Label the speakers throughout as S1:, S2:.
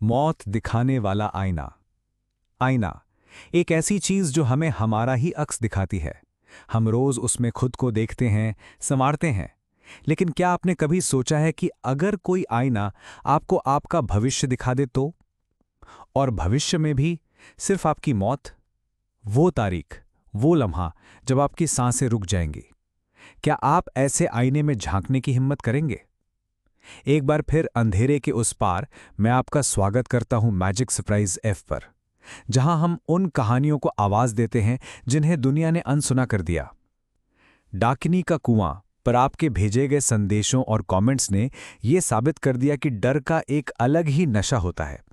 S1: मौत दिखाने वाला आईना। आईना एक ऐसी चीज जो हमें हमारा ही अक्स दिखाती है। हम रोज उसमें खुद को देखते हैं, संवारते हैं। लेकिन क्या आपने कभी सोचा है कि अगर कोई आईना आपको आपका भविष्य दिखा दे तो? और भविष्य में भी सिर्फ आपकी मौत, वो तारीख, वो लम्हा जब आपकी सांसें रुक जाएंगी। क्या आप ऐसे आईने में झांकने की हिम्मत करेंगे? एक बार फिर अंधेरे के उस पार मैं आपका स्वागत करता हूं मैजिक सरप्राइज एफ पर, जहां हम उन कहानियों को आवाज देते हैं जिन्हें दुनिया ने अनसुना कर दिया। डाकिनी का कुआं पर आपके भेजे गए संदेशों और कमेंट्स ने यह साबित कर दिया कि डर का एक अलग ही नशा होता है।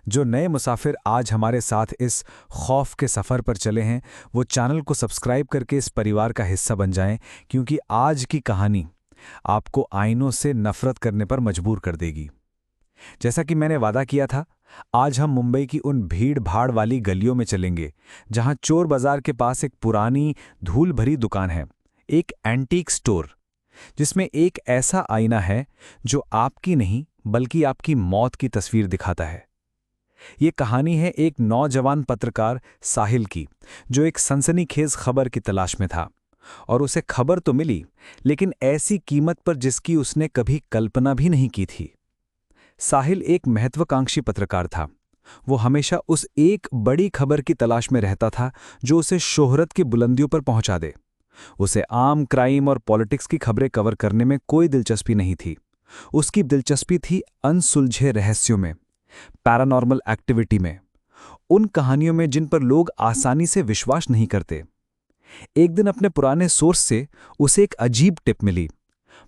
S1: जो नए मुसाफिर आज हमारे साथ इस खौफ के सफ़र पर चले हैं, वो चैनल को सब्सक्राइब करके इस परिवार का हिस्सा बन जाएं, क्योंकि आज की कहानी आपको आईनों से नफरत करने पर मजबूर कर देगी। जैसा कि मैंने वादा किया था, आज हम मुंबई की उन भीड़-भाड़ वाली गलियों में चलेंगे, जहां चोर बाजार के पास एक पुरानी धूल भरी दुकान है, एक एंटीक स्टोर, जिसमें एक ऐसा आईना है जो आपकी नहीं बल्कि आपकी मौत की तस्वीर दिखाता है। ये कहानी है एक नौजवान पत्रकार साहिल की, जो एक सनसनीखेज खबर की तलाश में था। और उसे खबर तो मिली, लेकिन ऐसी कीमत पर जिसकी उसने कभी कल्पना भी नहीं की थी। साहिल एक महत्वाकांक्षी पत्रकार था। वो हमेशा उस एक बड़ी खबर की तलाश में रहता था जो उसे शोहरत की बुलंदियों पर पहुंचा दे। उसे आम क्राइम और पॉलिटिक्स की खबरें कवर करने में कोई दिलचस्पी नहीं थी। उसकी दिलचस्पी थी अनसुलझे रहस्यों में, पैरानॉर्मल एक्टिविटी में, उन कहानियों में जिन पर लोग आसानी से विश्वास नहीं करते। एक दिन अपने पुराने सोर्स से उसे एक अजीब टिप मिली।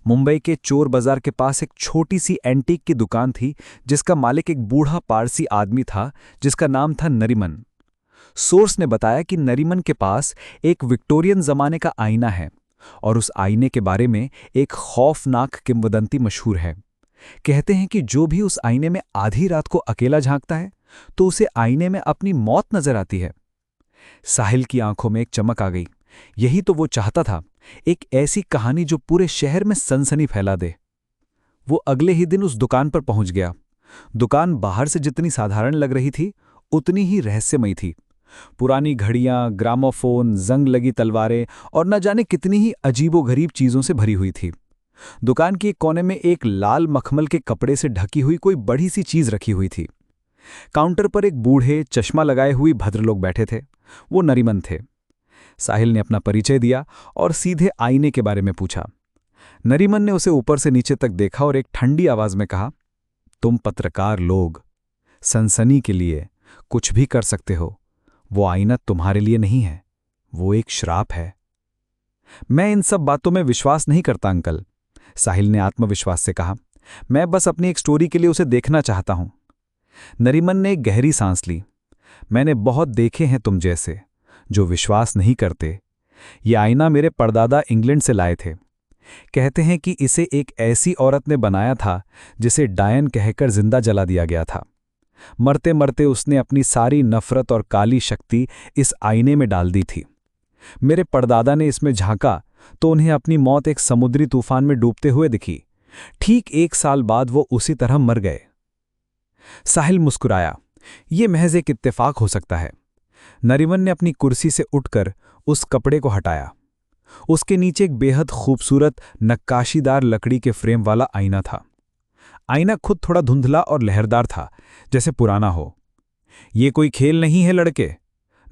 S1: मुंबई के चोर बाजार के पास एक छोटी सी एंटीक की दुकान थी, जिसका मालिक एक बूढ़ा पारसी आदमी था जिसका नाम था नरीमन। सोर्स ने बताया कि नरीमन के पास एक विक्टोरियन जमाने का आईना है और उस आईने के बारे में एक खौफनाक किंवदंती मशहूर है। कहते हैं कि जो भी उस आईने में आधी रात को अकेला झांकता है तो उसे आईने में अपनी मौत नजर आती है। साहिल की आंखों में एक चमक आ गई। यही तो वो चाहता था, एक ऐसी कहानी जो पूरे शहर में सनसनी फैला दे। वो अगले ही दिन उस दुकान पर पहुंच गया। दुकान बाहर से जितनी साधारण लग रही थी, उतनी ही रहस्यमयी थी। पुरानी घड़ियां, ग्रामोफोन, जंग लगी तलवारें और न जाने कितनी ही अजीबोगरीब चीजों से भरी हुई थी। दुकान के एक कोने में एक लाल मखमल के कपड़े से ढकी हुई कोई बड़ी सी चीज रखी हुई थी। काउंटर पर एक बूढ़े चश्मा लगाए हुए भद्रलोक बैठे थे। वो नरीमन थे। साहिल ने अपना परिचय दिया और सीधे आईने के बारे में पूछा। नरीमन ने उसे ऊपर से नीचे तक देखा और एक ठंडी आवाज में कहा, तुम पत्रकार लोग सनसनी के लिए कुछ भी कर सकते हो। वो आईना तुम्हारे लिए नहीं है, वो एक श्राप है। मैं इन सब बातों में विश्वास नहीं करता अंकल, साहिल ने आत्मविश्वास से कहा। मैं बस अपनी एक स्टोरी के लिए उसे देखना चाहता हूं। नरीमन ने एक गहरी सांस ली। मैंने बहुत देखे हैं तुम जैसे, जो विश्वास नहीं करते। ये आईना मेरे परदादा इंग्लैंड से लाए थे। कहते हैं कि इसे एक ऐसी औरत ने बनाया था जिसे डायन कहकर जिंदा जला दिया गया था। मरते मरते उसने अपनी सारी नफरत और काली शक्ति इस आईने में डाल दी थी। मेरे परदादा ने इसमें झांका तो उन्हें अपनी मौत एक समुद्री तूफान में डूबते हुए दिखी। ठीक 1 साल बाद वो उसी तरह मर गए। साहिल मुस्कुराया। ये महज एक इत्तेफाक हो सकता है। नरीमन ने अपनी कुर्सी से उठकर उस कपड़े को हटाया। उसके नीचे एक बेहद खूबसूरत नक्काशीदार लकड़ी के फ्रेम वाला आईना था। आईना खुद थोड़ा धुंधला और लहरदार था, जैसे पुराना हो। ये कोई खेल नहीं है लड़के,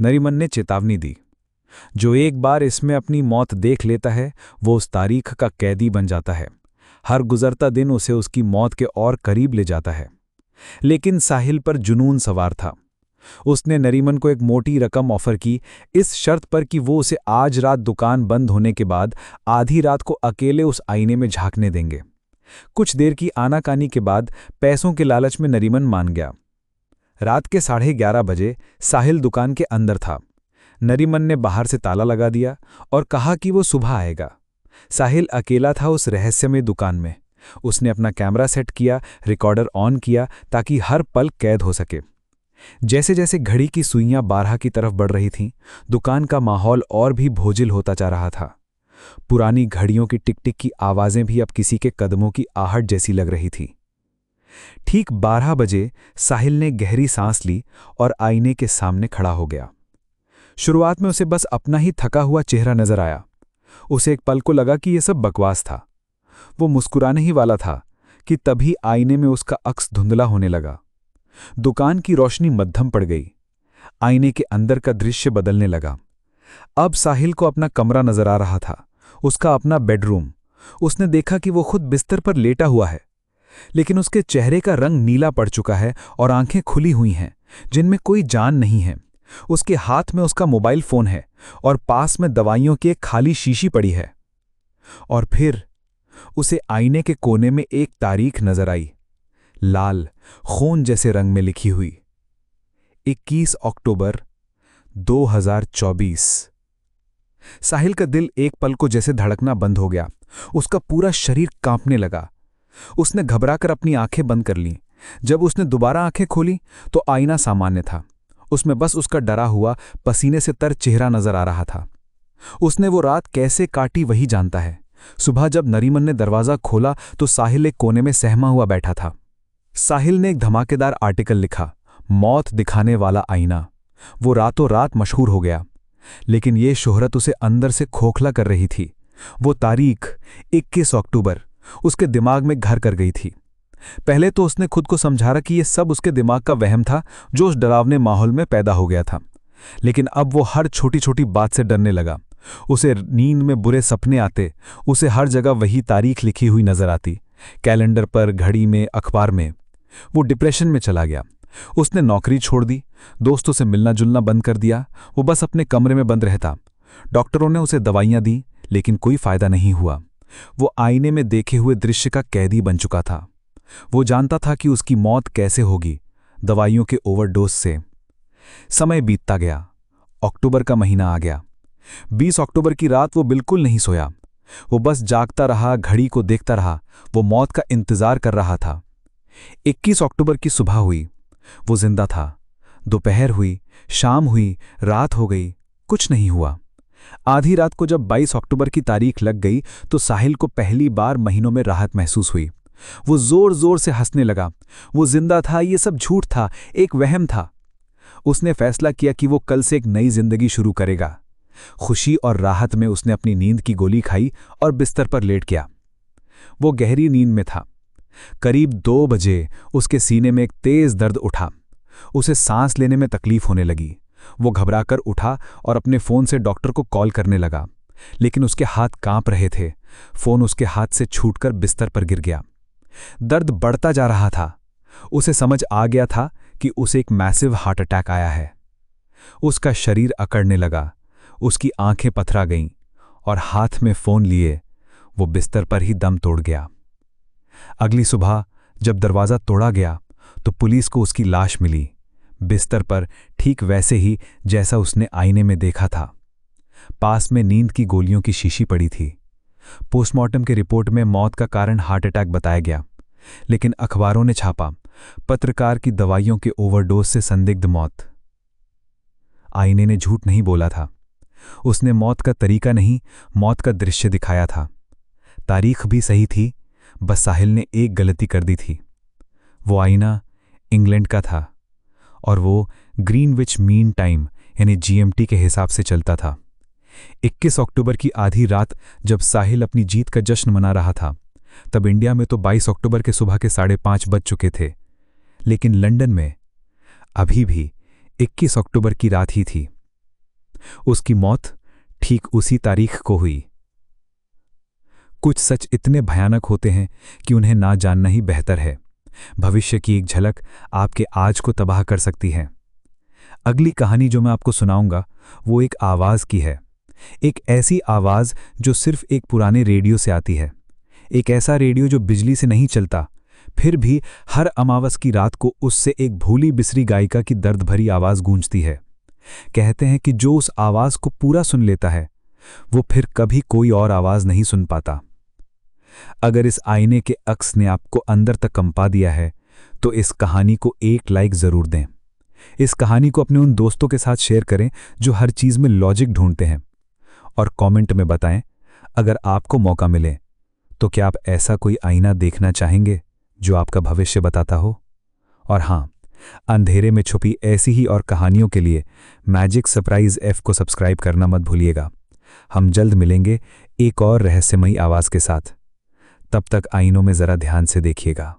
S1: नरीमन ने चेतावनी दी। जो एक बार इसमें अपनी मौत देख लेता है, वो उस तारीख का कैदी बन जाता है। हर गुजरता दिन उसे उसकी मौत के और करीब ले जाता है। लेकिन साहिल पर जुनून सवार था। उसने नरीमन को एक मोटी रकम ऑफर की, इस शर्त पर कि वो उसे आज रात दुकान बंद होने के बाद आधी रात को अकेले उस आईने में झांकने देंगे। कुछ देर की आनाकानी के बाद पैसों के लालच में नरीमन मान गया। रात के 11:30 बजे साहिल दुकान के अंदर था। नरीमन ने बाहर से ताला लगा दिया और कहा कि वो सुबह आएगा। साहिल अकेला था उस रहस्यमय दुकान में। उसने अपना कैमरा सेट किया, रिकॉर्डर ऑन किया ताकि हर पल कैद हो सके। जैसे जैसे घड़ी की सुइयां 12 की तरफ बढ़ रही थीं, दुकान का माहौल और भी बोझिल होता जा रहा था। पुरानी घड़ियों की टिक टिक की आवाजें भी अब किसी के कदमों की आहट जैसी लग रही थी। ठीक 12 बजे साहिल ने गहरी सांस ली और आईने के सामने खड़ा हो गया। शुरुआत में उसे बस अपना ही थका हुआ चेहरा नजर आया। उसे एक पल को लगा कि यह सब बकवास था। वो मुस्कुराने ही वाला था कि तभी आईने में उसका अक्स धुंधला होने लगा। दुकान की रोशनी मध्यम पड़ गई। आईने के अंदर का दृश्य बदलने लगा। अब साहिल को अपना कमरा नजर आ रहा था, उसका अपना बेडरूम। उसने देखा कि वो खुद बिस्तर पर लेटा हुआ है, लेकिन उसके चेहरे का रंग नीला पड़ चुका है और आंखें खुली हुई हैं, जिनमें कोई जान नहीं है। उसके हाथ में उसका मोबाइल फोन है और पास में दवाइयों की एक खाली शीशी पड़ी है। और फिर उसे आईने के कोने में एक तारीख नजर आई, लाल खून जैसे रंग में लिखी हुई, 21 अक्टूबर 2024। साहिल का दिल एक पल को जैसे धड़कना बंद हो गया। उसका पूरा शरीर कांपने लगा। उसने घबराकर अपनी आंखें बंद कर लीं। जब उसने दोबारा आंखें खोली तो आईना सामान्य था। उसमें बस उसका डरा हुआ, पसीने से तर चेहरा नजर आ रहा था। उसने वो रात कैसे काटी वही जानता है। सुबह जब नरीमन ने दरवाजा खोला तो साहिल एक कोने में सहमा हुआ बैठा था। साहिल ने एक धमाकेदार आर्टिकल लिखा, मौत दिखाने वाला आईना। वो रातों रात मशहूर हो गया, लेकिन ये शोहरत उसे अंदर से खोखला कर रही थी। वो तारीख 21 अक्टूबर उसके दिमाग में घर कर गई थी। पहले तो उसने खुद को समझा कि ये सब उसके दिमाग का वहम था जो उस डरावने माहौल में पैदा हो गया था। लेकिन अब वो हर छोटी छोटी बात से डरने लगा। उसे नींद में बुरे सपने आते। उसे हर जगह वही तारीख लिखी हुई नजर आती, कैलेंडर पर, घड़ी में, अखबार में। वो डिप्रेशन में चला गया। उसने नौकरी छोड़ दी, दोस्तों से मिलना जुलना बंद कर दिया। वो बस अपने कमरे में बंद रहता। डॉक्टरों ने उसे दवाइयां दी, लेकिन कोई फायदा नहीं हुआ। वो आईने में देखे हुए दृश्य का कैदी बन चुका था। वो जानता था कि उसकी मौत कैसे होगी, दवाइयों के ओवरडोज से। समय बीतता गया। अक्टूबर का महीना आ गया। 20 अक्टूबर की रात वो बिल्कुल नहीं सोया। वो बस जागता रहा, घड़ी को देखता रहा। वो मौत का इंतजार कर रहा था। 21 अक्टूबर की सुबह हुई। वो जिंदा था। दोपहर हुई, शाम हुई, रात हो गई, कुछ नहीं हुआ। आधी रात को जब 22 अक्टूबर की तारीख लग गई तो साहिल को पहली बार महीनों में राहत महसूस हुई। वो जोर जोर से हंसने लगा। वो जिंदा था, ये सब झूठ था, एक वहम था। उसने फैसला किया कि वो कल से एक नई जिंदगी शुरू करेगा। खुशी और राहत में उसने अपनी नींद की गोली खाई और बिस्तर पर लेट गया। वो गहरी नींद में था। करीब 2 बजे उसके सीने में एक तेज दर्द उठा। उसे सांस लेने में तकलीफ होने लगी। वो घबराकर उठा और अपने फोन से डॉक्टर को कॉल करने लगा, लेकिन उसके हाथ कांप रहे थे। फोन उसके हाथ से छूटकर बिस्तर पर गिर गया। दर्द बढ़ता जा रहा था। उसे समझ आ गया था कि उसे एक मैसिव हार्ट अटैक आया है। उसका शरीर अकड़ने लगा, उसकी आंखें पथरा गईं और हाथ में फोन लिए वो बिस्तर पर ही दम तोड़ गया। अगली सुबह जब दरवाजा तोड़ा गया तो पुलिस को उसकी लाश मिली, बिस्तर पर ठीक वैसे ही जैसा उसने आईने में देखा था। पास में नींद की गोलियों की शीशी पड़ी थी। पोस्टमार्टम के रिपोर्ट में मौत का कारण हार्ट अटैक बताया गया, लेकिन अखबारों ने छापा, पत्रकार की दवाइयों के ओवरडोज से संदिग्ध मौत। आईने ने झूठ नहीं बोला था। उसने मौत का तरीका नहीं, मौत का दृश्य दिखाया था। तारीख भी सही थी, बस साहिल ने एक गलती कर दी थी। वो आईना इंग्लैंड का था और वो ग्रीनविच मीन टाइम यानी जीएमटी के हिसाब से चलता था। 21 अक्टूबर की आधी रात जब साहिल अपनी जीत का जश्न मना रहा था, तब इंडिया में तो 22 अक्टूबर के सुबह के 5:30 बज चुके थे, लेकिन लंदन में अभी भी 21 अक्टूबर की रात ही थी। उसकी मौत ठीक उसी तारीख को हुई। कुछ सच इतने भयानक होते हैं कि उन्हें ना जानना ही बेहतर है। भविष्य की एक झलक आपके आज को तबाह कर सकती है। अगली कहानी जो मैं आपको सुनाऊंगा वो एक आवाज की है। एक ऐसी आवाज जो सिर्फ एक पुराने रेडियो से आती है। एक ऐसा रेडियो जो बिजली से नहीं चलता, फिर भी हर अमावस की रात को उससे एक भूली बिसरी गायिका की दर्द भरी आवाज गूंजती है। कहते हैं कि जो उस आवाज को पूरा सुन लेता है वो फिर कभी कोई और आवाज नहीं सुन पाता। अगर इस आईने के अक्स ने आपको अंदर तक कंपा दिया है तो इस कहानी को एक लाइक जरूर दें। इस कहानी को अपने उन दोस्तों के साथ शेयर करें जो हर चीज में लॉजिक ढूंढते हैं, और कमेंट में बताएं अगर आपको मौका मिले तो क्या आप ऐसा कोई आईना देखना चाहेंगे जो आपका भविष्य बताता हो। और हाँ, अंधेरे में छुपी ऐसी ही और कहानियों के लिए मैजिक सरप्राइज एफ को सब्सक्राइब करना मत भूलिएगा। हम जल्द मिलेंगे एक और रहस्यमयी आवाज के साथ। तब तक आईनों में जरा ध्यान से देखिएगा।